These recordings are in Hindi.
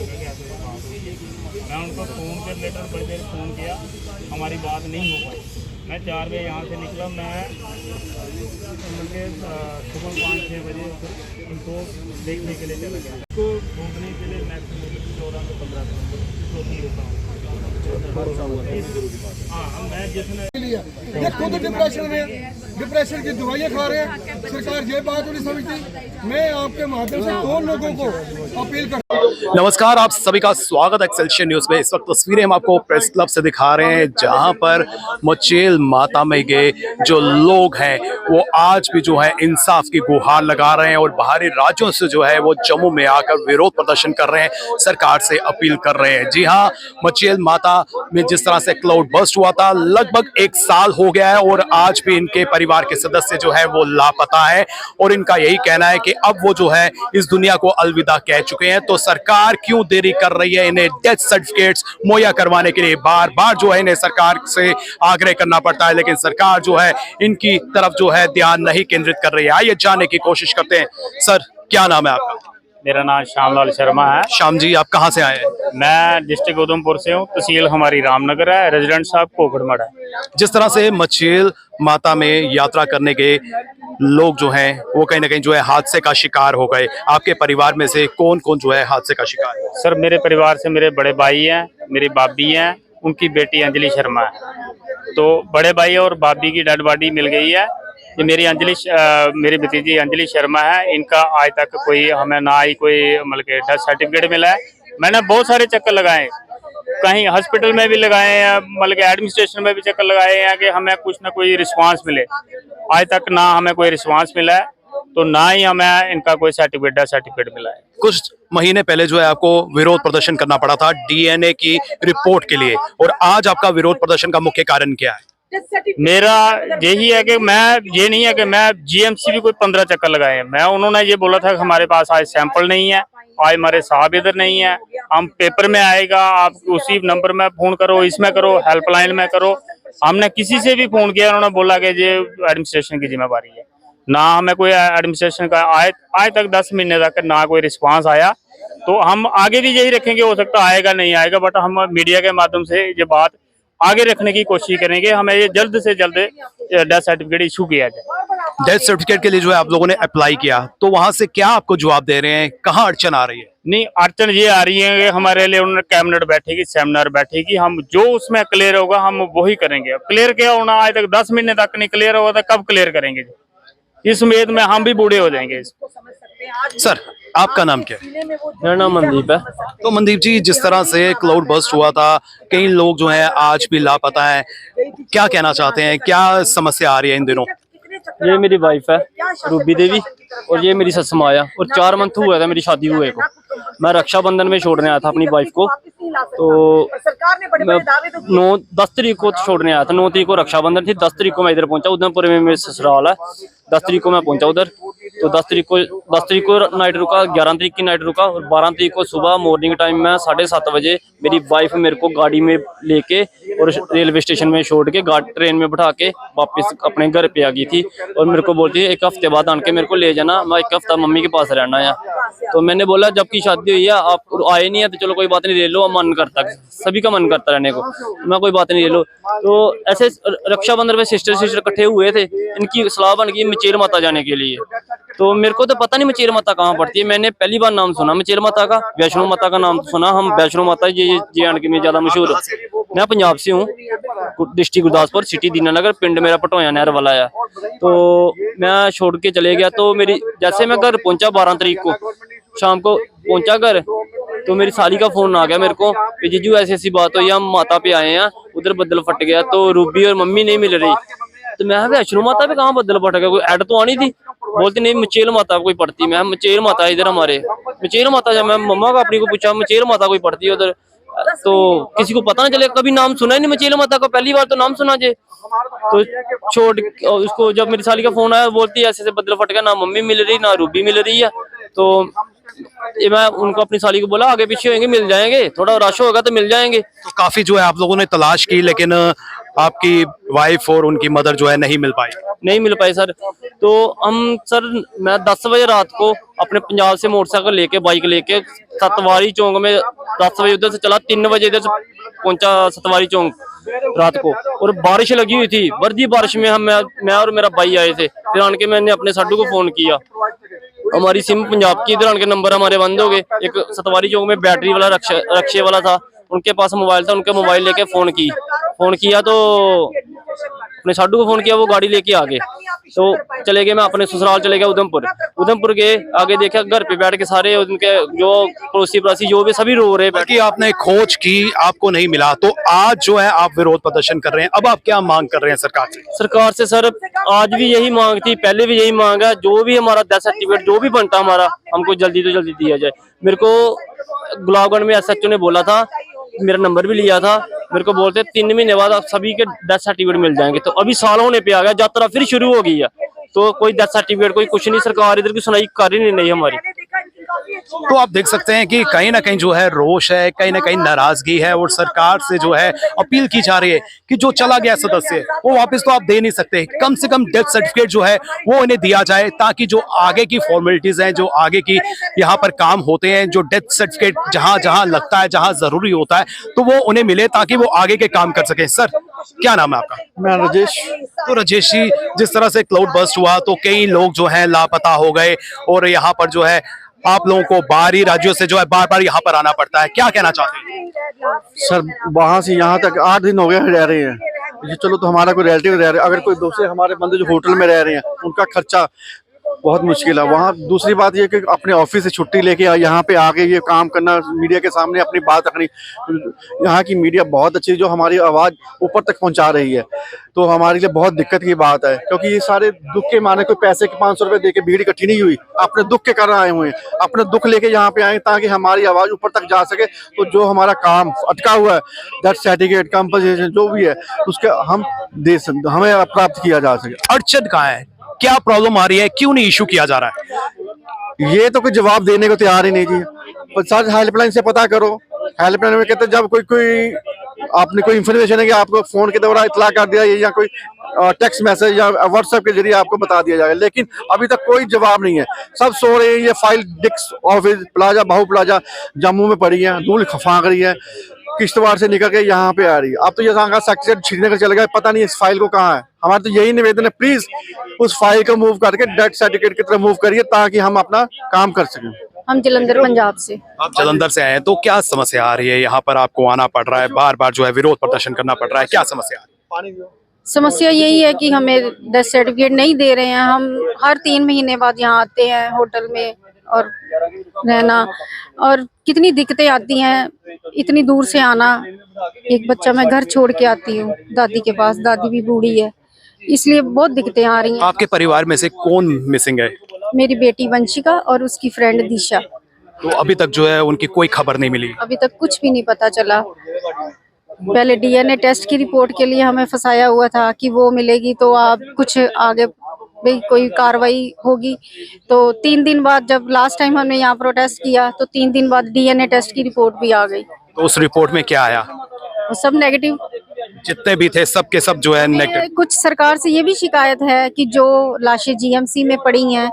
मैं उनको फ़ोन कर लेटर बड़ी देर फ़ोन किया, हमारी बात नहीं हो पाई। मैं 4 बजे यहाँ से निकला, मैं उनके सुबह 5-6 बजे उनको देखने के लिए चला गया। उनको ढूंढने के लिए मैक्सिमम 14 से 15 दिन होता हूँ। हाँ, मैं जिसने ये खुद डिप्रेशन में, डिप्रेशन की दवाइयाँ खा रहे हैं। सरकार ये बात नहीं समझती। मैं आपके माध्यम से 2 लोगों को अपील कर। नमस्कार, आप सभी का स्वागत है एक्सेलशियल न्यूज में। इस वक्त तस्वीरें हम आपको प्रेस क्लब से दिखा रहे हैं, जहां पर मचेल माता में गए जो लोग हैं वो आज भी जो है इंसाफ की गुहार लगा रहे हैं और बाहरी राज्यों से जो है वो जम्मू में आकर विरोध प्रदर्शन कर रहे हैं, सरकार से अपील कर रहे हैं। जी हाँ, मचेल माता में जिस तरह से क्लाउड बर्स्ट हुआ था, लगभग 1 साल हो गया है और आज भी इनके परिवार के सदस्य जो है वो लापता है और इनका यही कहना है कि अब वो जो है इस दुनिया को अलविदा कह चुके हैं। तो सरकार क्यों देरी कर रही है इन्हें डेथ सर्टिफिकेट्स मुहैया करवाने के लिए? बार बार जो है इन्हें सरकार से आग्रह करना पड़ता है, लेकिन सरकार जो है इनकी तरफ जो है ध्यान नहीं केंद्रित कर रही है। आइए जानने की कोशिश करते हैं। सर, क्या नाम है आपका? मेरा नाम श्यामलाल शर्मा है। श्याम जी, आप कहाँ से आए हैं? मैं डिस्ट्रिक्ट उधमपुर से हूँ, तहसील हमारी रामनगर है, रेजिडेंट साहब कोकड़मड़ है। जिस तरह से मचेल माता में यात्रा करने के लोग जो हैं वो कहीं ना कहीं जो है हादसे का शिकार हो गए, आपके परिवार में से कौन कौन जो है हादसे का शिकार है? सर, मेरे परिवार से मेरे बड़े भाई हैं, मेरी भाभी हैं, उनकी बेटी अंजलि शर्मा है। तो बड़े भाई और भाभी की डेड बॉडी मिल गई है। ये मेरी भतीजी अंजलि शर्मा है। इनका आज तक कोई हमें ना ही कोई मतलब के डेथ सर्टिफिकेट मिला है। मैंने बहुत सारे चक्कर लगाए, कहीं हॉस्पिटल में भी लगाए हैं, मतलब के एडमिनिस्ट्रेशन में भी चक्कर लगाए हैं कि हमें कुछ ना कोई रिस्पांस मिले। आज तक ना हमें कोई रिस्पांस मिला है, तो ना ही हमें इनका कोई सर्टिफिकेट मिला है। कुछ महीने पहले जो है आपको विरोध प्रदर्शन करना पड़ा था डीएनए की रिपोर्ट के लिए, और आज आपका विरोध प्रदर्शन का मुख्य कारण क्या है? मेरा यही है कि ये नहीं है कि मैं जीएमसी भी कोई 15 चक्कर लगाए हैं। उन्होंने ये बोला था कि हमारे पास आज सैंपल नहीं है, आज हमारे साहब इधर नहीं है, हम पेपर में आएगा, आप उसी नंबर में फोन करो, इसमें करो, हेल्पलाइन में करो। हमने किसी से भी फोन किया, उन्होंने बोला कि ये एडमिनिस्ट्रेशन की जिम्मेवारी है। ना हमें कोई एडमिनिस्ट्रेशन का आज तक 10 महीने तक ना कोई रिस्पांस आया। तो हम आगे भी यही रखेंगे, हो सकता आएगा नहीं आएगा, बट हम मीडिया के माध्यम से ये बात आगे रखने की कोशिश करेंगे। हमें ये जल्द से जल्द डेथ सर्टिफिकेट इशू किया जाए। डेथ सर्टिफिकेट के लिए जो है आप लोगों ने अप्लाई किया, तो वहां से क्या आपको जवाब दे रहे हैं? कहाँ अड़चन आ रही है? नहीं, अड़चन ये आ रही है कि हमारे लिए उन्होंने कैबिनेट बैठेगी, सेमिनार बैठेगी, हम जो उसमें क्लियर होगा हम वही करेंगे। क्लियर क्या होना, आज तक 10 महीने तक नहीं क्लियर होगा, तो कब क्लियर करेंगे? इस उम्मीद में हम भी बूढ़े हो जाएंगे। सर, आपका नाम क्या है? मेरा नाम मनदीप है। तो मनदीप जी, जिस तरह से क्लाउड बर्स्ट हुआ था, कई लोग जो हैं आज भी लापता हैं, क्या कहना चाहते हैं? क्या समस्या आ रही है इन दिनों? ये मेरी वाइफ है रूबी देवी, और ये मेरी सस माया, और 4 मंथ हुआ था मेरी शादी हुए को। मैं रक्षाबंधन में छोड़ने आया था अपनी वाइफ को, तो मैं 10 तारीख को छोड़ने आया था। 9 तारीख को रक्षाबंधन थी, 10 तारीख को मैं इधर पहुंचा। उधमपुर में मेरे ससुराल है। 10 तारीख को मैं पहुंचा उधर, तो 10 तारीख को नाइट रुका, 11 तारीख की नाइट रुका, और 12 तारीख को सुबह मॉर्निंग टाइम में 7:30 बजे मेरी वाइफ मेरे को गाड़ी में लेके और रेलवे स्टेशन में छोड़ के ट्रेन में बैठा के वापस अपने घर पे आ गई थी। और मेरे को बोलती है 1 हफ्ते बाद आन के मेरे को ले जाना, मैं 1 हफ्ता मम्मी के पास रहना है। तो मैंने बोला जबकि शादी हुई है, आप आए नहीं है तो चलो कोई बात नहीं, ले लो। मन करता, सभी का मन करता रहने को, मैं कोई बात नहीं, ले लो। तो ऐसे रक्षाबंधन में सिस्टर इकट्ठे हुए थे, इनकी सलाह बन गई मचेल माता जाने के लिए। तो मेरे को तो पता नहीं मचेल माता कहाँ पड़ती है, मैंने पहली बार नाम सुना मचेल माता का। वैष्णो माता का नाम सुना, हम वैष्णो माता ये जे&के में ज्यादा मशहूर है। मैं पंजाब से हूँ, डिस्ट्रिक्ट गुरदासपुर, सिटी दीनानगर, पिंड मेरा पटोया नहर वाला है। तो मैं छोड़ के चले गया, तो मेरी जैसे मैं घर पहुंचा 12 तारीख को शाम को पहुंचा घर, तो मेरी साली का फोन आ गया मेरे को कि जीजू ऐसी ऐसी बात हुई, हम माता पे आए हैं, उधर बदल फट गया, तो रूबी और मम्मी नहीं मिल रही। तो मैं वैष्णो माता पे कहाँ बदल फट गया, कोई ऐड तो आनी थी। बोलती नहीं मचेल माता कोई पड़ती। मैं मचेल माता इधर हमारे मचेल माता, जब मैं मम्मा का अपनी को पूछा मचेल माता कोई पड़ती है उधर, तो किसी को पता ना चले, कभी नाम सुना ही नहीं मचेल माता का, पहली बार तो नाम सुना जे। तो छोड़ उसको, जब मेरी साली का फोन आया, बोलती है ऐसे ऐसे बदल फट गया, ना मम्मी मिल रही ना रूबी मिल रही है। तो मैं उनको अपनी साली को बोला आगे पीछे होंगे मिल जाएंगे, थोड़ा रश होगा तो मिल जाएंगे। तो काफी जो है आप लोगों ने तलाश की, लेकिन आपकी वाइफ और उनकी मदर जो है नहीं मिल पाई सर। तो हम सर मैं 10 बजे रात को अपने पंजाब से मोटरसाइकिल लेके बाइक लेके सतवारी चौक में 10 बजे उधर से चला, 3 बजे इधर से पहुंचा सतवारी चौक रात को। और बारिश लगी हुई थी, वर्दी बारिश में मैं और मेरा भाई आए थे। फिर आन के मैंने अपने साडू को फोन किया, हमारी सिम पंजाब की, इधर आन के नंबर हमारे बंद हो गए। एक सतवारी चौक में बैटरी वाला रक्षे वाला था, उनके पास मोबाइल था, उनके मोबाइल लेके फोन किया तो अपने साडू को फोन किया, वो गाड़ी लेके आ गए। तो चले गए, मैं अपने ससुराल चले गया उधमपुर गए। आगे देखा घर पे बैठ के सारे उनके जो पड़ोसी जो भी सभी रो रहे हैं। कि आपने खोज की, आपको नहीं मिला, तो आज जो है आप विरोध प्रदर्शन कर रहे हैं। अब आप क्या मांग कर रहे हैं सरकार से? सर आज भी यही मांग थी, पहले भी यही मांग है, जो भी हमारा डेथ सर्टिफिकेट जो भी बनता हमारा, हमको जल्दी तो जल्दी दिया जाए। मेरे को गुलाबगढ़ में SHO ने बोला था, मेरा नंबर भी लिया था, मेरे को बोलते 3 महीने बाद आप सभी के डेथ सर्टिफिकेट मिल जाएंगे। तो अभी साल होने पे आ गया, यात्रा फिर शुरू हो गई है, तो कोई डेथ सर्टिफिकेट कोई कुछ नहीं, सरकार इधर की सुनाई कर ही नहीं हमारी। तो आप देख सकते हैं कि कहीं ना कहीं जो है रोष है, कहीं ना कहीं नाराजगी है, और सरकार से जो है अपील की जा रही है कि जो चला गया सदस्य वो वापस तो आप दे नहीं सकते, कम से कम डेथ सर्टिफिकेट जो है वो इन्हें दिया जाए, ताकि जो आगे की फॉर्मेलिटीज हैं, जो आगे की यहाँ पर काम होते हैं, जो डेथ सर्टिफिकेट जहां जहां लगता है, जहां जरूरी होता है, तो वो उन्हें मिले, ताकि वो आगे के काम कर सके। सर क्या नाम है आपका? मैं राजेश। तो राजेश जी, जिस तरह से क्लाउड बस्ट हुआ तो कई लोग जो है लापता हो गए, और यहाँ पर जो है आप लोगों को बाहरी राज्यों से जो है बार बार यहाँ पर आना पड़ता है, क्या कहना चाहते हैं? सर वहाँ से यहाँ तक 8 दिन हो गए रह रहे हैं। ये चलो तो हमारा कोई रिलेटिव रह रहे हैं, अगर कोई दूसरे हमारे बंदे जो होटल में रह रहे हैं उनका खर्चा बहुत मुश्किल है वहाँ। दूसरी बात ये कि अपने ऑफिस से छुट्टी लेके यहाँ पे आके ये काम करना, मीडिया के सामने अपनी बात रखनी। यहाँ की मीडिया बहुत अच्छी है, जो हमारी आवाज़ ऊपर तक पहुँचा रही है, तो हमारे लिए बहुत दिक्कत की बात है, क्योंकि ये सारे दुख के माने कोई पैसे के 500 रुपए दे के भीड़ इकट्ठी नहीं हुई, अपने दुख के कारण आए हुए हैं, अपने दुख लेके यहाँ पे आए ताकि हमारी आवाज़ ऊपर तक जा सके। तो जो हमारा काम अटका हुआ है, डेथ सर्टिफिकेट, कंपनसेशन जो भी है, उसके हमें प्राप्त किया जा सके। अड़चन कहाँ है, क्या प्रॉब्लम आ रही है, क्यों नहीं इशू किया जा रहा है? ये तो कोई जवाब देने को तैयार ही नहीं जी। पंचायत हेल्पलाइन से पता करो, हेल्पलाइन में कहते हैं जब कोई आपने कोई इन्फॉर्मेशन है कि आपको फोन के द्वारा इतला कर दिया या कोई टेक्स्ट मैसेज या व्हाट्सएप के जरिए आपको बता दिया जाएगा, लेकिन अभी तक कोई जवाब नहीं है। सब सो रहे हैं। ये फाइल डिक्स ऑफिस प्लाजा, बाहू प्लाजा जम्मू में पड़ी है, धूल फांक रही है, किश्तवाड़ से निकल के यहाँ पे आ रही है। अब तो ये सेक्रेटरी श्रीनगर चले गए, पता नहीं इस फाइल को कहाँ है। हमारा तो यही निवेदन है, प्लीज उस फाइल को मूव करके डेथ सर्टिफिकेट की तरफ मूव करिए, ताकि हम अपना काम कर सकें। हम जलंधर पंजाब से। आप जलंधर से आए हैं, तो क्या समस्या आ रही है? यहाँ पर आपको आना पड़ रहा है, बार बार जो है विरोध प्रदर्शन करना पड़ रहा है, क्या समस्या आ रही है? समस्या यही है कि हमें डेथ सर्टिफिकेट नहीं दे रहे हैं। हम हर 3 महीने बाद यहाँ आते हैं होटल में और रहना, और कितनी दिक्कतें आती हैं, इतनी दूर से आना। एक बच्चा मैं घर छोड़ के आती हूँ दादी के पास, दादी भी बूढ़ी है, इसलिए बहुत दिक्कतें आ रही हैं। आपके परिवार में से कौन मिसिंग है? मेरी बेटी वंशिका और उसकी फ्रेंड दिशा। तो अभी तक जो है उनकी कोई खबर नहीं मिली? अभी तक कुछ भी नहीं पता चला। पहले DNA टेस्ट की रिपोर्ट के लिए हमें फंसाया हुआ था कि वो मिलेगी तो आप कुछ आगे भाई कोई कार्रवाई होगी। तो 3 दिन बाद, जब लास्ट टाइम हमने यहाँ प्रोटेस्ट किया, तो 3 दिन बाद DNA टेस्ट की रिपोर्ट भी आ गई। तो उस रिपोर्ट में क्या आया? वो सब नेगेटिव, जितने भी थे सब के सब जो है नेगेटिव। कुछ सरकार से ये भी शिकायत है कि जो लाशें GMC में पड़ी हैं,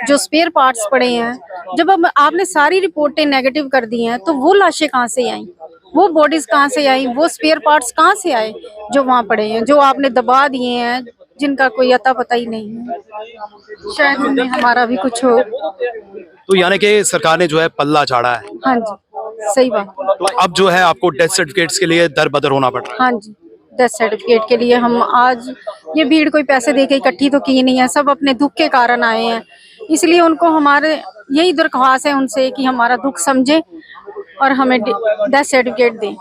जो स्पेयर पार्ट्स पड़े हैं, जब अब आपने सारी रिपोर्टें नेगेटिव कर दी हैं, तो वो लाशें कहाँ से आई, वो बॉडीज कहाँ से आई, वो स्पेयर पार्ट्स कहाँ से आए जो वहाँ पड़े हैं, जो आपने दबा दिए हैं, जिनका कोई अता पता ही नहीं है। शायद उनमें हमारा भी कुछ हो। तो यानी कि सरकार ने जो है पल्ला झाड़ा है। हाँ जी, सही बात। तो अब जो है आपको डेथ सर्टिफिकेट्स के लिए दर बदर होना पड़ रहा है। हाँ जी, डेथ सर्टिफिकेट के लिए हम आज ये भीड़ कोई पैसे देके इकट्ठी तो की नहीं है, सब अपने दुख के कारण आए हैं, इसलिए उनको हमारे यही दरख्वास्त है उनसे कि हमारा दुख समझे और हमें डेथ सर्टिफिकेट दें।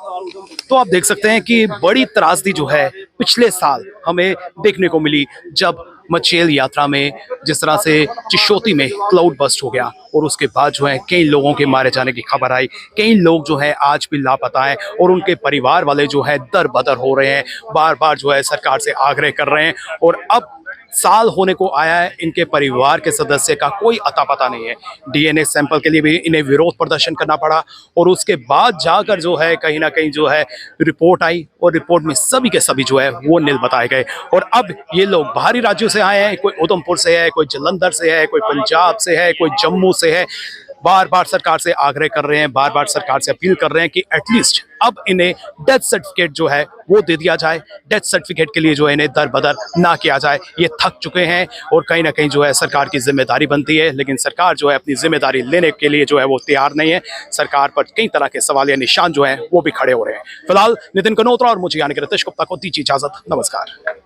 तो आप देख सकते हैं कि बड़ी त्रासदी जो है पिछले साल हमें देखने को मिली, जब मचेल यात्रा में जिस तरह से चिशोती में क्लाउड बस्ट हो गया, और उसके बाद जो है कई लोगों के मारे जाने की खबर आई। कई लोग जो है आज भी लापता हैं, और उनके परिवार वाले जो है दर बदर हो रहे हैं, बार बार जो है सरकार से आग्रह कर रहे हैं। और अब साल होने को आया है, इनके परिवार के सदस्य का कोई अता पता नहीं है। डीएनए सैंपल के लिए भी इन्हें विरोध प्रदर्शन करना पड़ा और उसके बाद जाकर जो है कहीं ना कहीं जो है रिपोर्ट आई और रिपोर्ट में सभी के सभी जो है वो नील बताए गए। और अब ये लोग बाहरी राज्यों से आए हैं, कोई उधमपुर से है, कोई जालंधर से है, कोई पंजाब से है, कोई जम्मू से है। बार बार सरकार से आग्रह कर रहे हैं, बार बार सरकार से अपील कर रहे हैं कि एटलीस्ट अब इन्हें डेथ सर्टिफिकेट जो है वो दे दिया जाए। डेथ सर्टिफिकेट के लिए जो है इन्हें दर बदर ना किया जाए। ये थक चुके हैं और कहीं ना कहीं जो है सरकार की जिम्मेदारी बनती है, लेकिन सरकार जो है अपनी जिम्मेदारी लेने के लिए जो है वो तैयार नहीं है। सरकार पर कई तरह के सवाल या निशान जो है वो भी खड़े हो रहे हैं। फिलहाल नितिन कनोत्रा और मुझे यानी कि रितेश गुप्ता को दीजिए इजाजत। नमस्कार।